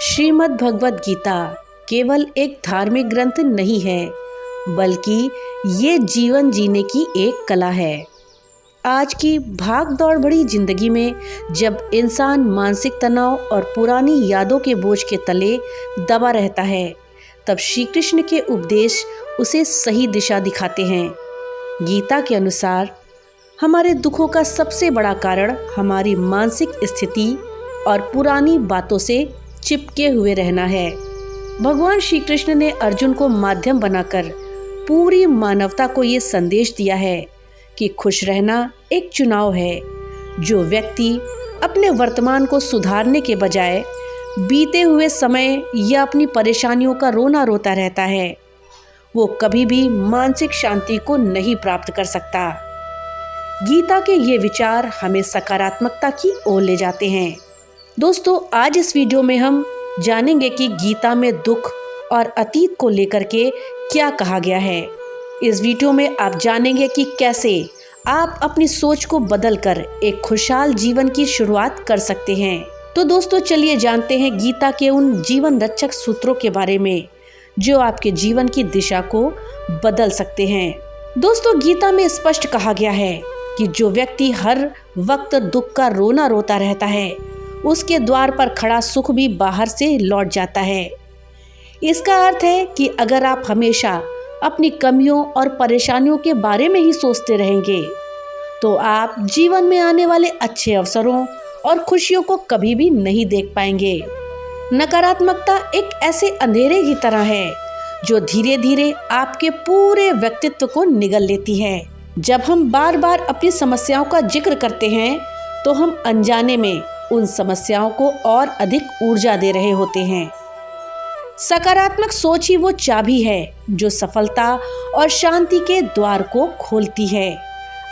श्रीमद् भगवत गीता केवल एक धार्मिक ग्रंथ नहीं है, बल्कि ये जीवन जीने की एक कला है। आज की भाग दौड़ भरी जिंदगी में जब इंसान मानसिक तनाव और पुरानी यादों के बोझ के तले दबा रहता है, तब श्री कृष्ण के उपदेश उसे सही दिशा दिखाते हैं। गीता के अनुसार हमारे दुखों का सबसे बड़ा कारण हमारी मानसिक स्थिति और पुरानी बातों से चिपके हुए रहना है। भगवान श्री कृष्ण ने अर्जुन को माध्यम बनाकर पूरी मानवता को ये संदेश दिया है कि खुश रहना एक चुनाव है। जो व्यक्ति अपने वर्तमान को सुधारने के बजाय बीते हुए समय या अपनी परेशानियों का रोना रोता रहता है, वो कभी भी मानसिक शांति को नहीं प्राप्त कर सकता। गीता के ये विचार हमें सकारात्मकता की ओर ले जाते हैं। दोस्तों, आज इस वीडियो में हम जानेंगे कि गीता में दुख और अतीत को लेकर के क्या कहा गया है। इस वीडियो में आप जानेंगे कि कैसे आप अपनी सोच को बदलकर एक खुशहाल जीवन की शुरुआत कर सकते हैं। तो दोस्तों, चलिए जानते हैं गीता के उन जीवन रक्षक सूत्रों के बारे में जो आपके जीवन की दिशा को बदल सकते हैं। दोस्तों, गीता में स्पष्ट कहा गया है कि जो व्यक्ति हर वक्त दुख का रोना रोता रहता है, उसके द्वार पर खड़ा सुख भी बाहर से लौट जाता है। इसका अर्थ है कि अगर आप हमेशा अपनी कमियों और परेशानियों के बारे में ही सोचते रहेंगे, तो आप जीवन में आने वाले अच्छे अवसरों और खुशियों को कभी भी नहीं देख पाएंगे। नकारात्मकता एक ऐसे अंधेरे की तरह है जो धीरे धीरे आपके पूरे व्यक्तित्व को निगल लेती है। जब हम बार बार अपनी समस्याओं का जिक्र करते हैं, तो हम अनजाने में उन समस्याओं को और अधिक ऊर्जा दे रहे होते हैं। सकारात्मक सोच ही वो चाबी है जो सफलता और शांति के द्वार को खोलती है।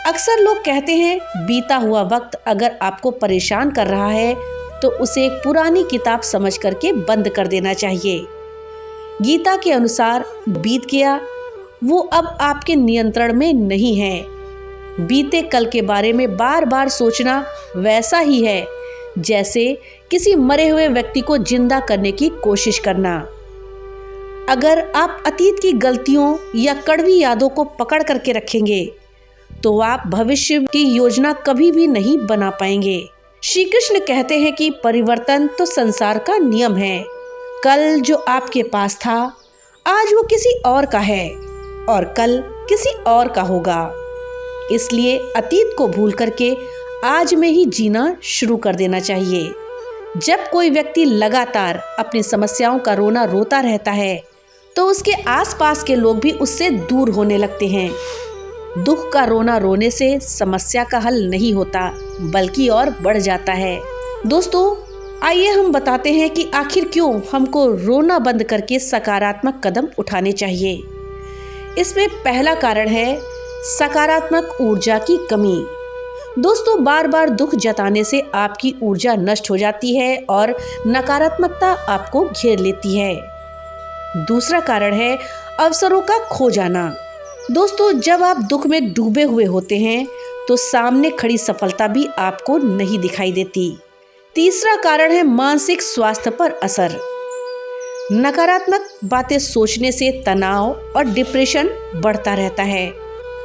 अक्सर लोग कहते हैं, बीता हुआ वक्त अगर आपको परेशान कर रहा है तो उसे एक पुरानी किताब समझ करके बंद कर देना चाहिए। गीता के अनुसार बीत गया वो अब आपके नियंत्रण में नहीं है। बीते कल के बारे में बार बार सोचना वैसा ही है जैसे किसी मरे हुए व्यक्ति को जिंदा करने की कोशिश करना। अगर आप अतीत की गलतियों या कड़वी यादों को पकड़ करके रखेंगे, तो आप भविष्य की योजना कभी भी नहीं बना पाएंगे। श्री कृष्ण कहते हैं कि परिवर्तन तो संसार का नियम है। कल जो आपके पास था, आज वो किसी और का है और कल किसी और का होगा। इसलिए अतीत को भूल करके आज में ही जीना शुरू कर देना चाहिए। जब कोई व्यक्ति लगातार अपनी समस्याओं का रोना रोता रहता है, तो उसके आसपास के लोग भी उससे दूर होने लगते हैं। दुख का रोना रोने से समस्या का हल नहीं होता, बल्कि और बढ़ जाता है। दोस्तों, आइए हम बताते हैं कि आखिर क्यों हमको रोना बंद करके सकारात्मक कदम उठाने चाहिए। इसमें पहला कारण है सकारात्मक ऊर्जा की कमी। दोस्तों, बार बार दुख जताने से आपकी ऊर्जा नष्ट हो जाती है और नकारात्मकता आपको घेर लेती है। दूसरा कारण है अवसरों का खो जाना। दोस्तों, जब आप दुख में डूबे हुए होते हैं, तो सामने खड़ी सफलता भी आपको नहीं दिखाई देती। तीसरा कारण है मानसिक स्वास्थ्य पर असर। नकारात्मक बातें सोचने से तनाव और डिप्रेशन बढ़ता रहता है।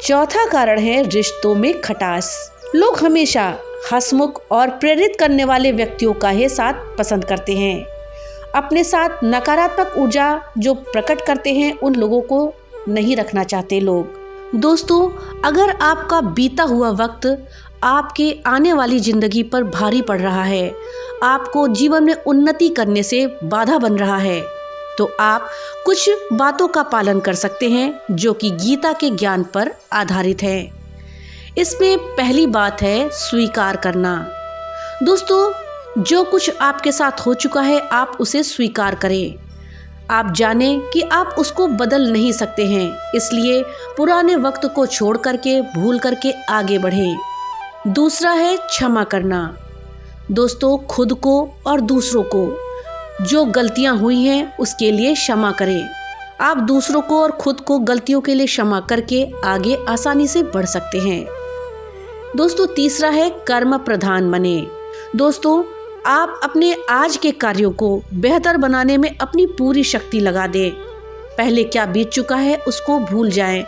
चौथा कारण है रिश्तों में खटास। लोग हमेशा हंसमुख और प्रेरित करने वाले व्यक्तियों का ही साथ पसंद करते हैं। अपने साथ नकारात्मक ऊर्जा जो प्रकट करते हैं, उन लोगों को नहीं रखना चाहते लोग। दोस्तों, अगर आपका बीता हुआ वक्त आपके आने वाली जिंदगी पर भारी पड़ रहा है, आपको जीवन में उन्नति करने से बाधा बन रहा है, तो आप कुछ बातों का पालन कर सकते हैं जो कि गीता के ज्ञान पर आधारित है। इसमें पहली बात है स्वीकार करना। दोस्तों, जो कुछ आपके साथ हो चुका है, आप उसे स्वीकार करें। आप जानें कि आप उसको बदल नहीं सकते हैं, इसलिए पुराने वक्त को छोड़ करके भूल करके आगे बढ़ें। दूसरा है क्षमा करना। दोस्तों, खुद को और दूसरों को जो गलतियां हुई हैं उसके लिए क्षमा करें। आप दूसरों को और खुद को गलतियों के लिए क्षमा करके आगे आसानी से बढ़ सकते हैं। दोस्तों, तीसरा है कर्म प्रधान बने। दोस्तों, आप अपने आज के कार्यों को बेहतर बनाने में अपनी पूरी शक्ति लगा दें। पहले क्या बीत चुका है उसको भूल जाएं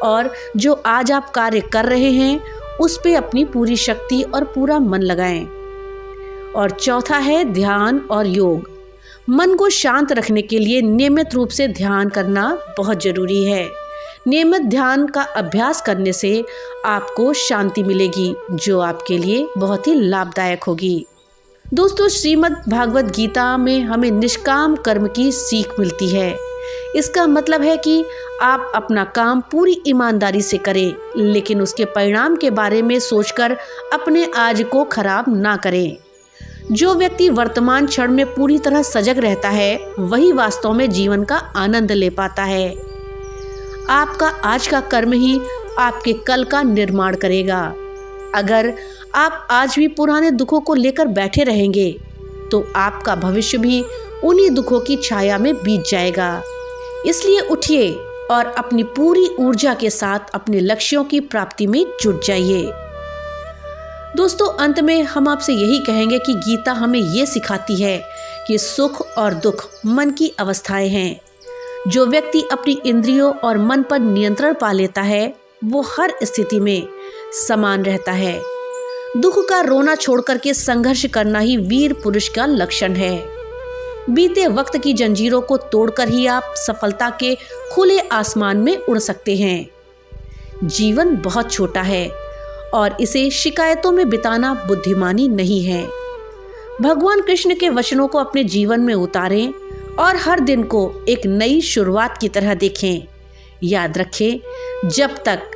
और जो आज आप कार्य कर रहे हैं उस पे अपनी पूरी शक्ति और पूरा मन लगाएं। और चौथा है ध्यान और योग। मन को शांत रखने के लिए नियमित रूप से ध्यान करना बहुत जरूरी है। नियमित ध्यान का अभ्यास करने से आपको शांति मिलेगी जो आपके लिए बहुत ही लाभदायक होगी। दोस्तों, श्रीमद् भागवत गीता में हमें निष्काम कर्म की सीख मिलती है। इसका मतलब है कि आप अपना काम पूरी ईमानदारी से करें, लेकिन उसके परिणाम के बारे में सोचकर अपने आज को खराब ना करें। जो व्यक्ति वर्तमान क्षण में पूरी तरह सजग रहता है वही वास्तव में जीवन का आनंद ले पाता है। आपका आज का कर्म ही आपके कल का निर्माण करेगा। अगर आप आज भी पुराने दुखों को लेकर बैठे रहेंगे तो आपका भविष्य भी उन्हीं दुखों की छाया में बीत जाएगा। इसलिए उठिए और अपनी पूरी ऊर्जा के साथ अपने लक्ष्यों की प्राप्ति में जुट जाइए। दोस्तों, अंत में हम आपसे यही कहेंगे कि गीता हमें ये सिखाती है कि सुख और दुख मन की अवस्थाएं हैं। जो व्यक्ति अपनी इंद्रियों और मन पर नियंत्रण पा लेता है वो हर स्थिति में समान रहता है। दुख का रोना छोड़कर के संघर्ष करना ही वीर पुरुष का लक्षण है। बीते वक्त की जंजीरों को तोड़कर ही आप सफलता के खुले आसमान में उड़ सकते हैं। जीवन बहुत छोटा है और इसे शिकायतों में बिताना बुद्धिमानी नहीं है। भगवान कृष्ण के वचनों को अपने जीवन में उतारें और हर दिन को एक नई शुरुआत की तरह देखें। याद रखें, जब तक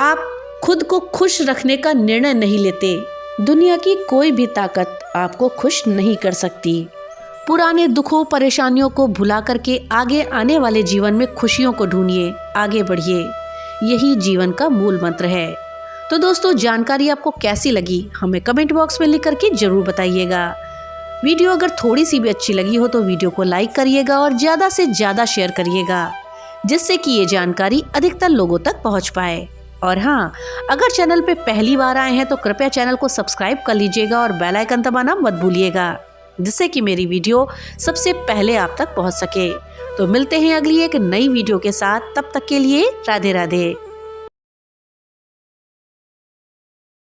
आप खुद को खुश रखने का निर्णय नहीं लेते, दुनिया की कोई भी ताकत आपको खुश नहीं कर सकती। पुराने दुखों परेशानियों को भुला करके आगे आने वाले जीवन में खुशियों को ढूंढिए, आगे बढ़िए। यही जीवन का मूल मंत्र है। तो दोस्तों, जानकारी आपको कैसी लगी हमें कमेंट बॉक्स में लिख करके जरूर बताइएगा। वीडियो अगर थोड़ी सी भी अच्छी लगी हो तो वीडियो को लाइक करिएगा और ज़्यादा से ज़्यादा शेयर करिएगा, जिससे कि ये जानकारी अधिकतर लोगों तक पहुंच पाए। और हाँ, अगर चैनल पे पहली बार आए हैं तो कृपया चैनल को सब्सक्राइब कर लीजिएगा और बेल आइकन दबाना मत भूलिएगा, जिससे कि मेरी वीडियो सबसे पहले आप तक पहुंच सके। तो मिलते हैं अगली एक नई वीडियो के साथ, तब तक के लिए राधे राधे।